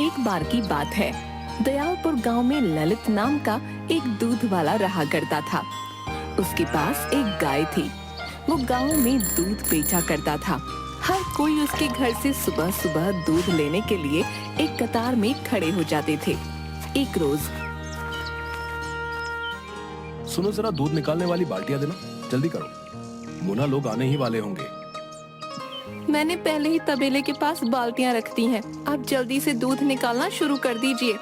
एक बार की बात है, दयालपुर गांव में ललित नाम का एक दूध वाला रहा करता था। उसके पास एक गाय थी। वो गांव में दूध बेचा करता था। हर कोई उसके घर से सुबह सुबह दूध लेने के लिए एक कतार में खड़े हो जाते थे। एक रोज, सुनो जरा, दूध निकालने वाली बाल्टियां देना, जल्दी करो, मोना लोग आने ही वाले होंगे। मैंने पहले ही तबेले के पास बाल्टियां रख दी हैं। आप जल्दी से दूध निकालना शुरू कर दीजिए।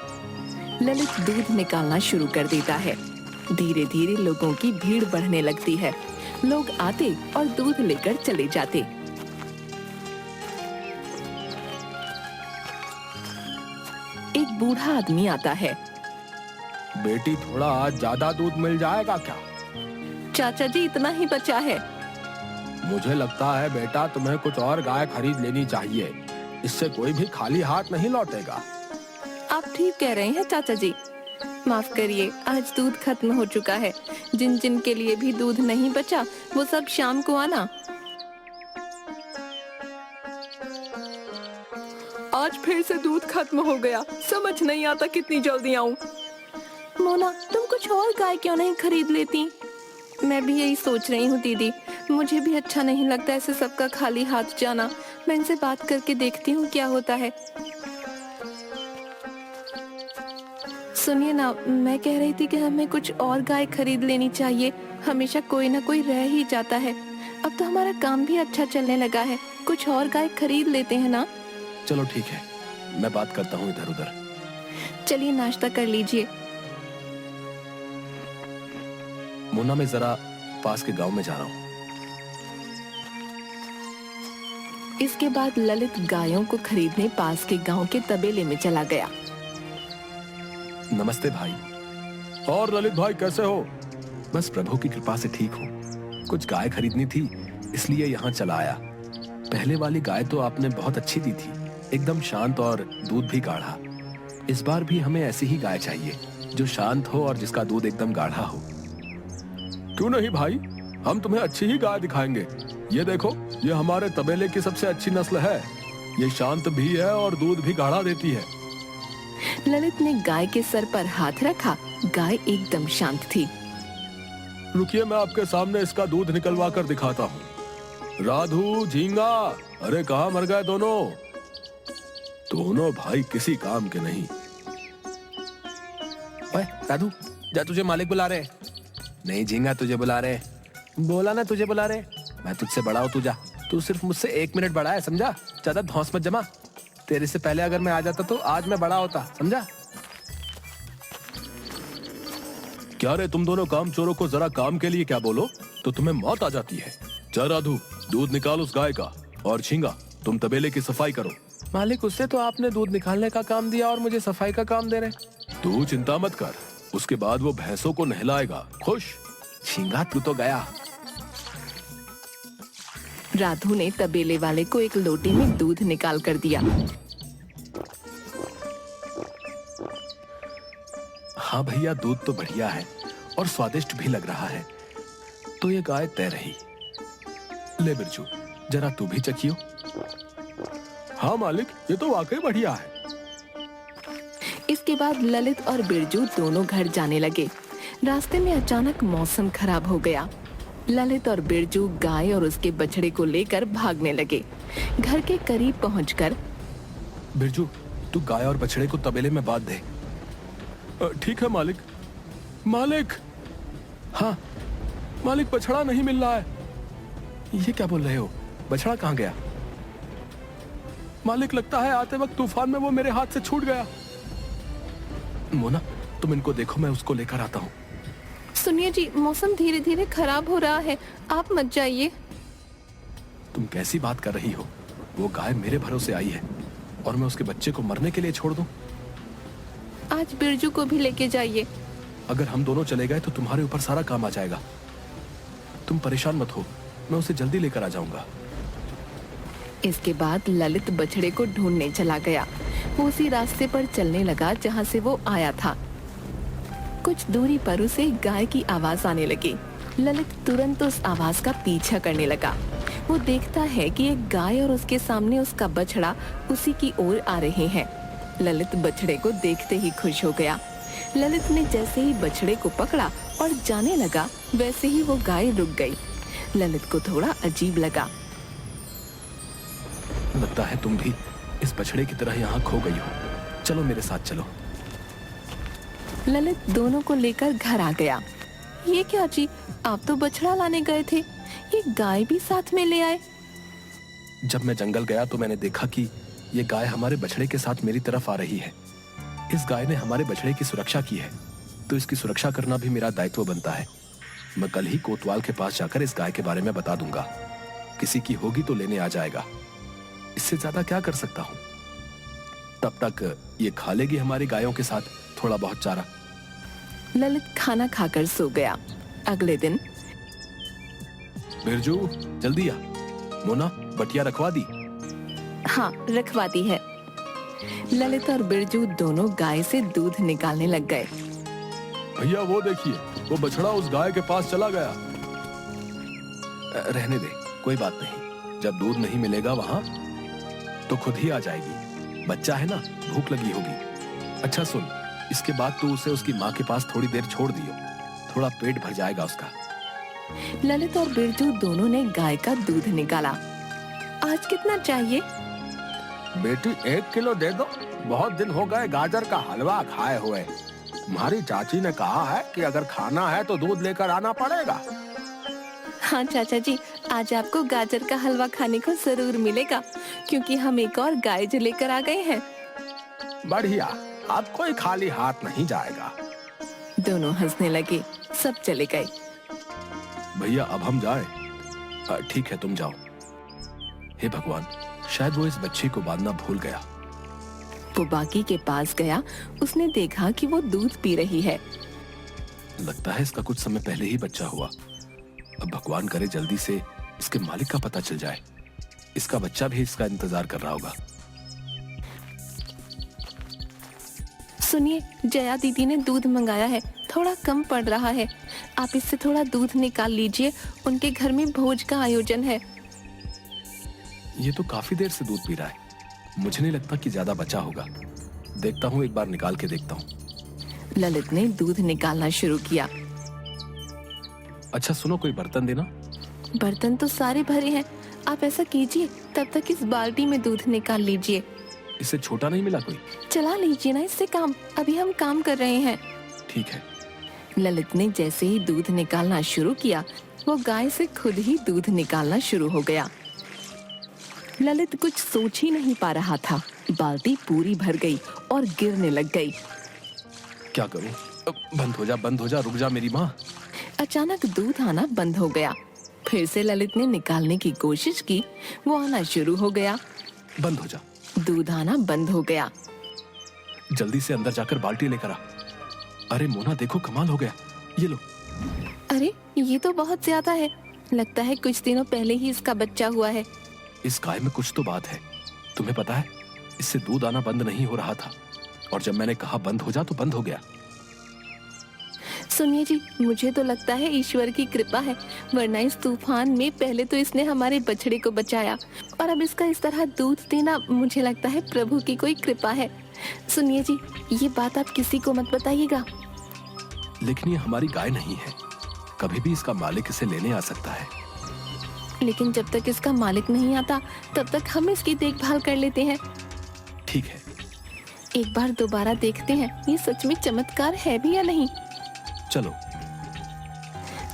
ललित दूध निकालना शुरू कर देता है। धीरे धीरे लोगों की भीड़ बढ़ने लगती है। लोग आते और दूध लेकर चले जाते। एक बूढ़ा आदमी आता है। बेटी, थोड़ा आज ज्यादा दूध मिल जाएगा क्या? चाचा जी, इतना ही बचा है। मुझे लगता है बेटा, तुम्हें कुछ और गाय खरीद लेनी चाहिए। इससे कोई भी खाली हाथ नहीं लौटेगा। आप ठीक कह रहे हैं चाचा जी। माफ करिए, आज दूध खत्म हो चुका है। जिन जिन के लिए भी दूध नहीं बचा, वो सब शाम को आना। आज फिर से दूध खत्म हो गया। समझ नहीं आता कितनी जल्दी आऊं। मोना, तुम कुछ और गाय क्यों नहीं खरीद लेती? मैं भी यही सोच रही हूँ दीदी। मुझे भी अच्छा नहीं लगता ऐसे सबका खाली हाथ जाना। मैं इनसे बात करके देखती हूँ क्या होता है। सुनिए ना, मैं कह रही थी कि हमें कुछ और गाय खरीद लेनी चाहिए। हमेशा कोई ना कोई रह ही जाता है। अब तो हमारा काम भी अच्छा चलने लगा है। कुछ और गाय खरीद लेते हैं ना? चलो ठीक है, मैं बात करता हूँ इधर उधर। चलिए नाश्ता कर लीजिए। मोना, मैं जरा पास के गांव में जा रहा हूँ। इसके बाद ललित गायों को खरीदने पास के गांव के तबेले में चला गया। नमस्ते भाई। और ललित भाई, कैसे हो? बस प्रभु की कृपा से ठीक हूँ। कुछ गाय खरीदनी थी, इसलिए यहाँ चला आया। पहले वाली गाय तो आपने बहुत अच्छी दी थी, एकदम शांत और दूध भी गाढ़ा। इस बार भी हमें ऐसी ही गाय चाहिए, जो शांत हो और जिसका दूध एकदम गाढ़ा हो। क्यों नहीं भाई, हम तुम्हें अच्छी ही गाय दिखाएंगे। ये देखो, ये हमारे तबेले की सबसे अच्छी नस्ल है। ये शांत भी है और दूध भी गाढ़ा देती है। ललित ने गाय के सर पर हाथ रखा। गाय एकदम शांत थी। रुकिए, मैं आपके सामने इसका दूध निकलवा कर दिखाता हूँ। राधू, झींगा, अरे कहाँ मर गए दोनों? दोनों भाई किसी काम के नहीं। ओए राधू, जा, तुझे मालिक बुला रहे। नहीं झींगा, तुझे बुला रहे। बोला ना तुझे बुला रहे। मैं तुझसे बड़ा हूँ, तू जा। तू सिर्फ मुझसे 1 मिनट बड़ा है, समझा? ज्यादा धौंस मत जमा। तेरे से पहले अगर मैं आ जाता तो आज मैं बड़ा होता, समझा? क्या रे, तुम दोनों काम चोरों को जरा काम के लिए क्या बोलो तो तुम्हें मौत आ जाती है। चल राधू, दूध निकाल उस गाय का, और झींगा, तुम तबेले की सफाई करो। मालिक, उससे तो आपने दूध निकालने का काम दिया और मुझे सफाई का काम दे रहे। तू चिंता मत कर, उसके बाद वो भैंसों को नहलाएगा। खुश? झींगा, तू तो गया। राधू ने तबेले वाले को एक लोटे में दूध निकाल कर दिया। हाँ भैया, दूध तो बढ़िया है और स्वादिष्ट भी लग रहा है। तो ये गाय तय रही। ले बिरजू, जरा तू भी चखियो। हाँ मालिक, ये तो वाकई बढ़िया है। इसके बाद ललित और बिरजू दोनों घर जाने लगे। रास्ते में अचानक मौसम खराब हो गया। ललित और बिरजू गाय और उसके बछड़े को लेकर भागने लगे। घर के करीब पहुंचकर, बिरजू, तू गाय और बछड़े को तबेले में बांध दे। ठीक है मालिक। मालिक, हाँ मालिक, बछड़ा नहीं मिल रहा है। ये क्या बोल रहे हो? बछड़ा कहाँ गया? मालिक, लगता है आते वक्त तूफान में वो मेरे हाथ से छूट गया। मोना, तुम इनको देखो, मैं उसको लेकर आता हूँ। सुनिए जी, मौसम धीरे धीरे खराब हो रहा है, आप मत जाइए। तुम कैसी बात कर रही हो? वो गाय मेरे भरोसे आई है और मैं उसके बच्चे को मरने के लिए छोड़ दूं? आज बिरजू को भी लेके जाइए। अगर हम दोनों चले गए तो तुम्हारे ऊपर सारा काम आ जाएगा। तुम परेशान मत हो, मैं उसे जल्दी लेकर आ जाऊंगा। इसके बाद ललित बछड़े को ढूंढने चला गया। वो उसी रास्ते पर चलने लगा जहाँ से वो आया था। कुछ दूरी पर उसे गाय की आवाज आने लगी। ललित तुरंत उस आवाज का पीछा करने लगा। वो देखता है कि एक गाय और उसके सामने उसका बछड़ा उसी की ओर आ रहे हैं। ललित बछड़े को देखते ही खुश हो गया। ललित ने जैसे ही बछड़े को पकड़ा और जाने लगा, वैसे ही वो गाय रुक गई। ललित को थोड़ा अजीब लगा। लगता है तुम भी इस बछड़े की तरह यहाँ खो गई हो। चलो मेरे साथ चलो। ललित दोनों को लेकर घर आ गया। ये क्या जी, आप तो बछड़ा लाने गए थे, ये गाय भी साथ में ले आए। जब मैं जंगल गया तो मैंने देखा कि ये गाय हमारे बछड़े के साथ मेरी तरफ आ रही है। इस गाय ने हमारे बछड़े की सुरक्षा की है, तो इसकी सुरक्षा करना भी मेरा दायित्व बनता है। मैं कल ही कोतवाल के पास जाकर इस गाय के बारे में बता दूंगा। किसी की होगी तो लेने आ जाएगा। इससे ज्यादा क्या कर सकता हूँ। तब तक ये खा लेगी हमारी गायों के साथ थोड़ा बहुत चारा। ललित खाना खाकर सो गया। अगले दिन बिरजू जल्दी आ। मोना बटिया रखवा दी। हाँ, रखवाती है। ललित और बिरजू दोनों गाय से दूध निकालने लग गए। भैया वो देखिए, वो बछड़ा उस गाय के पास चला गया। रहने दे, कोई बात नहीं। जब दूध नहीं मिलेगा वहां तो खुद ही आ जाएगी। बच्चा है ना, भूख लगी होगी। अच्छा सुन, इसके बाद तू उसे उसकी माँ के पास थोड़ी देर छोड़ दियो, थोड़ा पेट भर जाएगा उसका। ललित और बिरजू दोनों ने गाय का दूध निकाला। आज कितना चाहिए? बेटी 1 किलो दे दो। बहुत दिन हो गए गाजर का हलवा खाए हुए। तुम्हारी चाची ने कहा है कि अगर खाना है तो दूध लेकर आना पड़ेगा। हाँ चाचा जी, आज आपको गाजर का हलवा खाने को जरूर मिलेगा, क्योंकि हम एक और गाय जो लेकर आ गए हैं। बढ़िया, अब कोई खाली हाथ नहीं जाएगा। दोनों हंसने लगे। सब चले गए। भैया अब हम जाएं? ठीक है, तुम जाओ। हे भगवान, शायद वो इस बच्चे को बांधना भूल गया। वो बाकी के पास गया। उसने देखा कि वो दूध पी रही है। लगता है इसका कुछ समय पहले ही बच्चा हुआ। अब भगवान करे जल्दी से इसके मालिक का पता चल जाए। इसका बच्चा भी इसका इंतजार कर रहा होगा। सुनिए, जया दीदी ने दूध मंगाया है, थोड़ा कम पड़ रहा है। आप इससे थोड़ा दूध निकाल लीजिए, उनके घर में भोज का आयोजन है। ये तो काफी देर से दूध पी रहा है। मुझे नहीं लगता कि ज्यादा बचा होगा। देखता हूँ, एक बार निकाल के देखता हूँ। ललित ने दूध निकालना शुरू किया। अच्छा सुनो, कोई बर्तन देना। बर्तन तो सारे भरे हैं। आप ऐसा कीजिए, तब तक इस बाल्टी में दूध निकाल लीजिए। इससे छोटा नहीं मिला कोई? चला लीजिए ना इससे काम, अभी हम काम कर रहे हैं। ठीक है। ललित ने जैसे ही दूध निकालना शुरू किया, वो गाय से खुद ही दूध निकालना शुरू हो गया। ललित कुछ सोच ही नहीं पा रहा था। बाल्टी पूरी भर गई और गिरने लग गई। क्या करूं? बंद हो जा, बंद हो जा, रुक जा मेरी माँ। अचानक दूध आना बंद हो गया। फिर से ललित ने निकालने की कोशिश की, वो आना शुरू हो गया। बंद हो जा। दूध आना बंद हो गया। जल्दी से अंदर जाकर बाल्टी लेकर आ। अरे मोना देखो, कमाल हो गया। ये लो। अरे ये तो बहुत ज्यादा है। लगता है कुछ दिनों पहले ही इसका बच्चा हुआ है। इस गाय में कुछ तो बात है। तुम्हें पता है, इससे दूध आना बंद नहीं हो रहा था, और जब मैंने कहा बंद हो जा तो बंद हो गया। सुनिए जी, मुझे तो लगता है ईश्वर की कृपा है, वरना इस तूफान में पहले तो इसने हमारे बछड़े को बचाया, और अब इसका इस तरह दूध देना, मुझे लगता है प्रभु की कोई कृपा है। सुनिए जी, ये बात आप किसी को मत बताइएगा। लेकिन ये हमारी गाय नहीं है, कभी भी इसका मालिक इसे लेने आ सकता है। लेकिन जब तक इसका मालिक नहीं आता, तब तक हम इसकी देखभाल कर लेते हैं। ठीक है। एक बार दोबारा देखते हैं, ये सच में चमत्कार है भी या नहीं। चलो।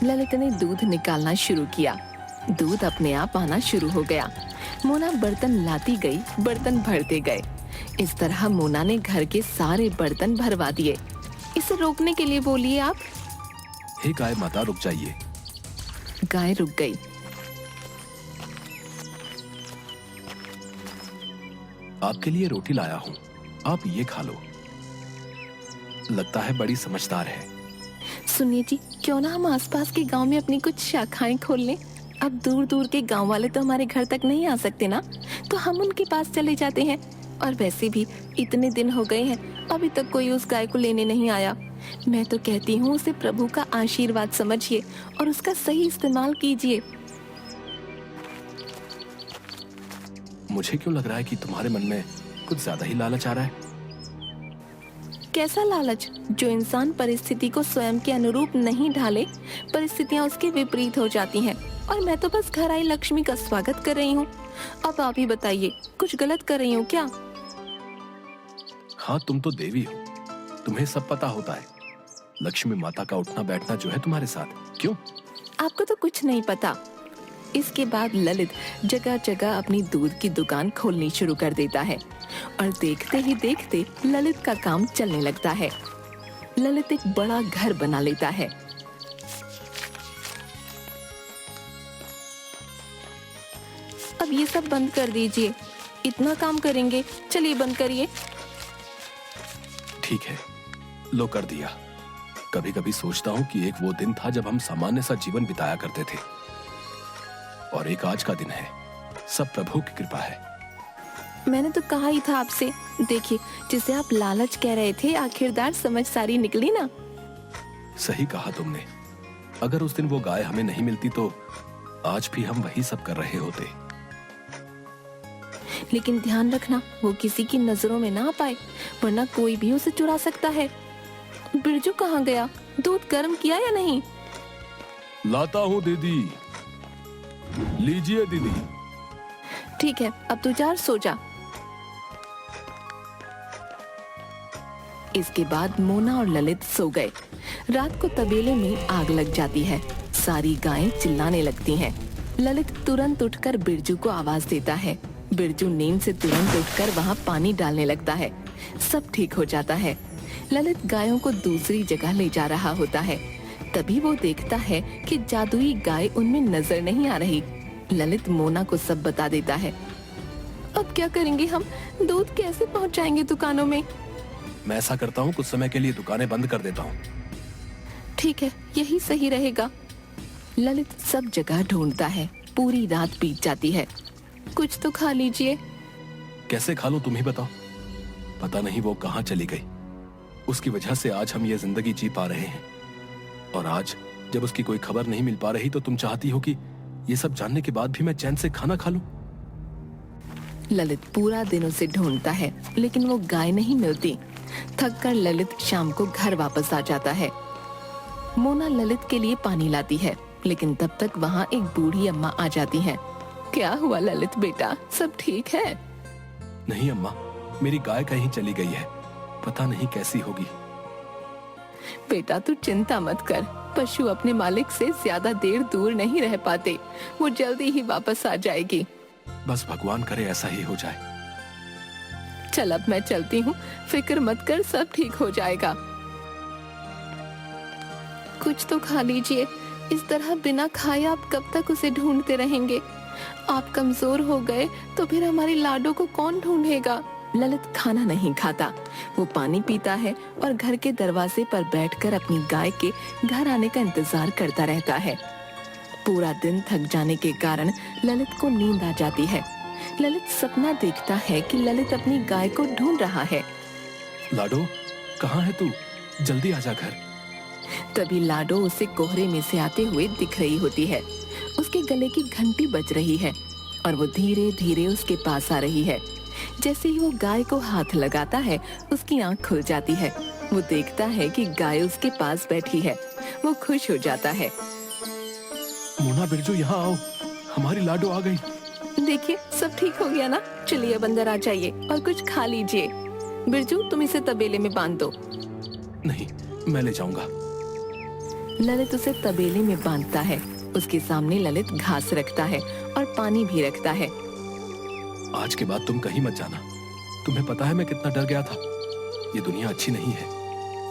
ललित ने दूध निकालना शुरू किया। दूध अपने आप आना शुरू हो गया। मोना बर्तन लाती गई, बर्तन भरते गए। इस तरह मोना ने घर के सारे बर्तन भरवा दिए। इसे रोकने के लिए बोलिए आप। हे गाय माता, रुक जाइए। गाय रुक गई। आपके लिए रोटी लाया हूँ, आप ये खा लो। लगता है बड़ी समझदार है। सुनिए जी, क्यों ना हम आसपास के गांव में अपनी कुछ शाखाएं खोल लें। अब दूर दूर के गांव वाले तो हमारे घर तक नहीं आ सकते ना, तो हम उनके पास चले जाते हैं। और वैसे भी इतने दिन हो गए हैं, अभी तक कोई उस गाय को लेने नहीं आया। मैं तो कहती हूँ उसे प्रभु का आशीर्वाद समझिए और उसका सही इस्तेमाल कीजिए। मुझे क्यों लग रहा है कि तुम्हारे मन में कुछ ज्यादा ही लालच आ रहा है। कैसा लालच जो इंसान परिस्थिति को स्वयं के अनुरूप नहीं ढाले, परिस्थितियाँ उसके विपरीत हो जाती हैं। और मैं तो बस घर आई लक्ष्मी का स्वागत कर रही हूँ। अब आप ही बताइए, कुछ गलत कर रही हूँ क्या? हाँ, तुम तो देवी हो, तुम्हें सब पता होता है। लक्ष्मी माता का उठना बैठना जो है तुम्हारे साथ, क्यों? आपको तो कुछ नहीं पता। इसके बाद ललित जगह जगह अपनी दूध की दुकान खोलनी शुरू कर देता है और देखते ही देखते ललित का काम चलने लगता है। ललित एक बड़ा घर बना लेता है। अब ये सब बंद कर दीजिए, इतना काम करेंगे, चलिए बंद करिए। ठीक है, लो कर दिया। कभी कभी सोचता हूँ कि एक वो दिन था जब हम सामान्य सा जीवन बिताया करते थे, और एक आज का दिन है। सब प्रभु की कृपा है। मैंने तो कहा ही था आपसे। देखिए, जिसे आप लालच कह रहे थे, आखिरकार समझ सारी निकली ना। सही कहा तुमने। अगर उस दिन वो गाय हमें नहीं मिलती तो आज भी हम वही सब कर रहे होते। लेकिन ध्यान रखना, वो किसी की नजरों में ना आ पाए, वरना कोई भी उसे चुरा सकता है। बिरजू कहाँ गया? दूध गर्म किया या नहीं? लाता हूँ दीदी। लीजिए दीदी। ठीक है, अब तू जा और सो जा। इसके बाद मोना और ललित सो गए। रात को तबेले में आग लग जाती है। सारी गायें चिल्लाने लगती हैं। ललित तुरंत उठकर बिरजू को आवाज देता है। बिरजू नींद से तुरंत उठकर वहाँ पानी डालने लगता है। सब ठीक हो जाता है। ललित गायों को दूसरी जगह ले जा रहा होता है। तभी वो देखता है कि जादुई गाय उनमें नजर नहीं आ रही। ललित मोना को सब बता देता है। अब क्या करेंगे हम? दूध कैसे पहुंचाएंगे दुकानों में? मैं ऐसा करता हूँ, कुछ समय के लिए दुकानें बंद कर देता हूँ। ठीक है, यही सही रहेगा। ललित सब जगह ढूंढता है। पूरी रात बीत जाती है। कुछ तो खा लीजिए। कैसे खा लूं, तुम ही बताओ। पता नहीं वो कहाँ चली गई। उसकी वजह से आज हम ये जिंदगी जी पा रहे हैं, और आज जब उसकी कोई खबर नहीं मिल पा रही तो तुम चाहती हो कि ये सब जानने के बाद भी मैं चैन से खाना खा लूं। ललित पूरा दिन उसे ढूंढता है, लेकिन वो गाय नहीं मिलती। थक कर ललित शाम को घर वापस आ जाता है। मोना ललित के लिए पानी लाती है, लेकिन तब तक वहाँ एक बूढ़ी अम्मा आ जाती है। क्या हुआ ललित बेटा, सब ठीक है? नहीं अम्मा, मेरी गाय कहीं चली गई है, पता नहीं कैसी होगी। बेटा तू चिंता मत कर, पशु अपने मालिक से ज्यादा देर दूर नहीं रह पाते, वो जल्दी ही वापस आ जाएगी। बस भगवान करे ऐसा ही हो जाए। चल अब मैं चलती हूँ, फिक्र मत कर, सब ठीक हो जाएगा। कुछ तो खा लीजिए, इस तरह बिना खाए आप कब तक उसे ढूंढते रहेंगे? आप कमजोर हो गए तो फिर हमारी लाडो को कौन ढूंढेगा? ललित खाना नहीं खाता, वो पानी पीता है और घर के दरवाजे पर बैठकर अपनी गाय के घर आने का इंतजार करता रहता है। पूरा दिन थक जाने के कारण ललित को नींद आ जाती है। ललित सपना देखता है कि ललित अपनी गाय को ढूंढ रहा है। लाडो, कहाँ है तू? जल्दी आजा घर। तभी लाडो उसे कोहरे में से आते हुए दिख रही होती है। उसके गले की घंटी बज रही है और वो धीरे धीरे उसके पास आ रही है। जैसे ही वो गाय को हाथ लगाता है, उसकी आंख खुल जाती है। वो देखता है कि गाय उसके पास बैठी है। वो खुश हो जाता है। मोना, बिरजू, यहाँ आओ, हमारी लाडो आ गई। देखिए, सब ठीक हो गया ना? चलिए अब अंदर आ जाइए और कुछ खा लीजिए। बिरजू, तुम इसे तबेले में बांध दो। नहीं, मैं ले जाऊंगा। ललित उसे तबेले में बांधता है। उसके सामने ललित घास रखता है और पानी भी रखता है। आज के बाद तुम कहीं मत जाना। तुम्हें पता है मैं कितना डर गया था। ये दुनिया अच्छी नहीं है,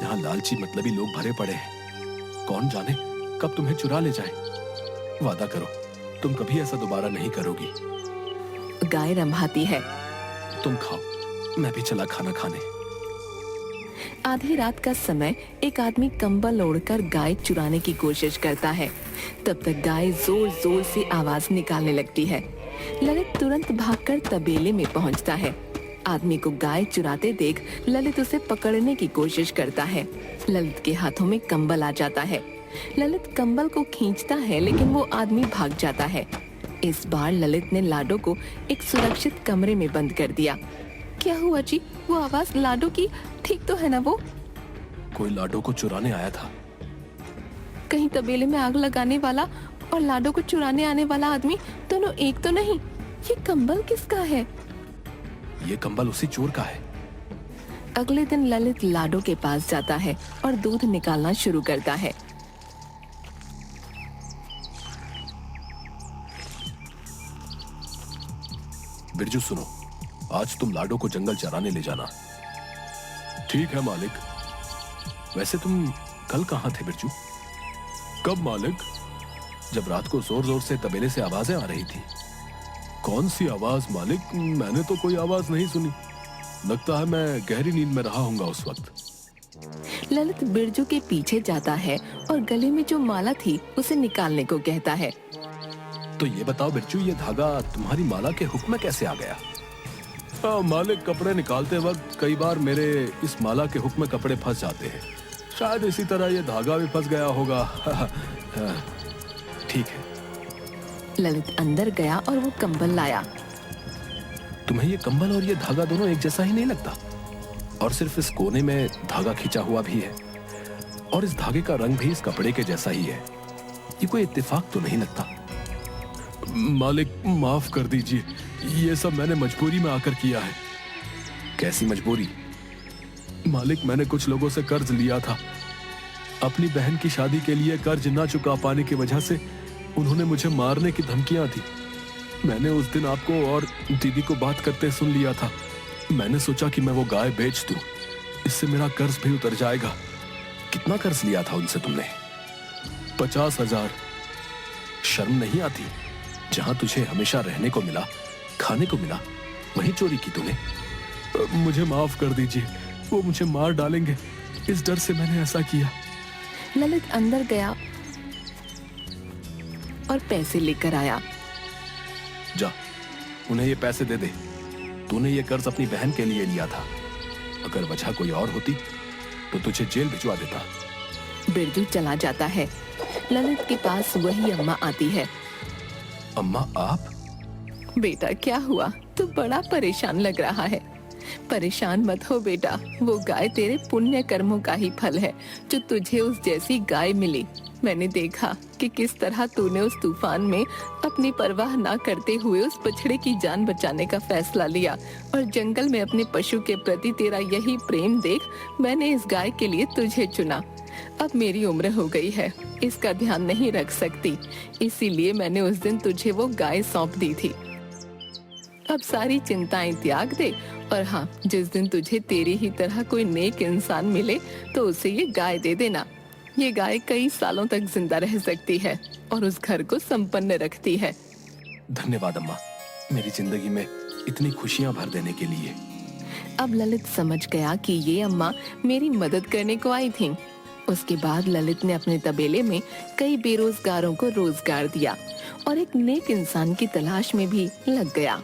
यहाँ लालची मतलबी लोग भरे पड़े हैं। कौन जाने कब तुम्हें चुरा ले जाए। वादा करो, तुम कभी ऐसा दोबारा नहीं करोगी। गाय रम्भाती है। तुम खाओ, मैं भी चला खाना खाने। आधी रात का समय एक आदमी कंबल ओढ़कर गाय चुराने की कोशिश करता है। तब तक गाय जोर जोर से आवाज निकालने लगती है। ललित तुरंत भागकर तबेले में पहुंचता है। आदमी को गाय चुराते देख ललित उसे पकड़ने की कोशिश करता है। ललित के हाथों में कंबल आ जाता है। ललित कंबल को खींचता है, लेकिन वो आदमी भाग जाता है। इस बार ललित ने लाडो को एक सुरक्षित कमरे में बंद कर दिया। क्या हुआ जी? वो आवाज लाडो की ठीक तो है ना? वो कोई लाडो को चुराने आया था। कहीं तबेले में आग लगाने वाला और लाडो को चुराने आने वाला आदमी दोनों एक तो नहीं? ये कंबल किसका है? ये कंबल उसी चोर का है। अगले दिन ललित लाडो के पास जाता है और दूध निकालना शुरू करता है। बिरजू सुनो, आज तुम लाडो को जंगल चराने ले जाना। ठीक है मालिक। वैसे तुम कल कहाँ थे बिरजू? कब मालिक? जब रात को जोर जोर से तबेले से आवाजें आ रही थी। कौन सी आवाज मालिक? मैंने तो कोई आवाज नहीं सुनी। लगता है मैं गहरी नींद में रहा हूंगा उस वक्त। ललित बिरजू के पीछे जाता है और गले में जो माला थी उसे निकालने को कहता है। तो ये बताओ बिरजू, ये धागा तुम्हारी माला के हुक में कैसे आ गया? मालिक, कपड़े निकालते वक्त कई बार मेरे इस माला के हुक में कपड़े फंस जाते हैं। शायद इसी तरह ये धागा भी फंस गया होगा। ठीक है। ललित अंदर गया और वो कंबल लाया। तुम्हें ये कंबल और ये धागा दोनों एक जैसा ही नहीं लगता? और सिर्फ इस कोने में धागा खींचा हुआ भी है और इस धागे का रंग भी इस कपड़े के जैसा ही है। ये कोई इत्तेफाक तो नहीं लगता? मालिक, माफ कर दीजिए, ये सब मैंने मजबूरी में आकर किया है। कैसी मजबूरी? मालिक, मैंने कुछ लोगों से कर्ज लिया था। अपनी बहन की शादी के लिए कर्ज ना चुका पाने की वजह से उन्होंने मुझे मारने की धमकियां दी। मैंने उस दिन आपको और दीदी को बात करते सुन लिया था। मैंने सोचा कि मैं वो गाय बेच दूं, इससे मेरा कर्ज भी उतर जाएगा। कितना कर्ज लिया था उनसे तुमने? 50,000। शर्म नहीं आती? जहां तुझे हमेशा रहने को मिला, खाने को मिला, वहीं चोरी की तूने। मुझे माफ कर दीजिए, वो मुझे मार डालेंगे, इस डर से मैंने ऐसा किया। ललित अंदर गया और पैसे लेकर आया। जा, उन्हें ये पैसे दे दे। तूने ये कर्ज अपनी बहन के लिए लिया था। अगर वजह कोई और होती तो तुझे जेल भिजवा देता। बिरजू चला जाता है। ललित के पास वही अम्मा आती है। अम्मा, आप? बेटा, क्या हुआ? तू बड़ा परेशान लग रहा है। परेशान मत हो बेटा, वो गाय तेरे पुण्य कर्मों का ही फल है जो तुझे उस जैसी गाय मिली। मैंने देखा कि किस तरह तूने उस तूफान में अपनी परवाह ना करते हुए उस बछड़े की जान बचाने का फैसला लिया और जंगल में अपने पशु के प्रति तेरा यही प्रेम देख मैंने इस गाय के लिए तुझे चुना। अब मेरी उम्र हो गई है, इसका ध्यान नहीं रख सकती, इसीलिए मैंने उस दिन तुझे वो गाय सौंप दी थी। अब सारी चिंताएं त्याग दे और हाँ, जिस दिन तुझे तेरी ही तरह कोई नेक इंसान मिले तो उसे ये गाय दे देना। ये गाय कई सालों तक जिंदा रह सकती है और उस घर को संपन्न रखती है। धन्यवाद अम्मा, मेरी जिंदगी में इतनी खुशियां भर देने के लिए। अब ललित समझ गया कि ये अम्मा मेरी मदद करने को आई थी। उसके बाद ललित ने अपने तबेले में कई बेरोजगारों को रोजगार दिया और एक नेक इंसान की तलाश में भी लग गया।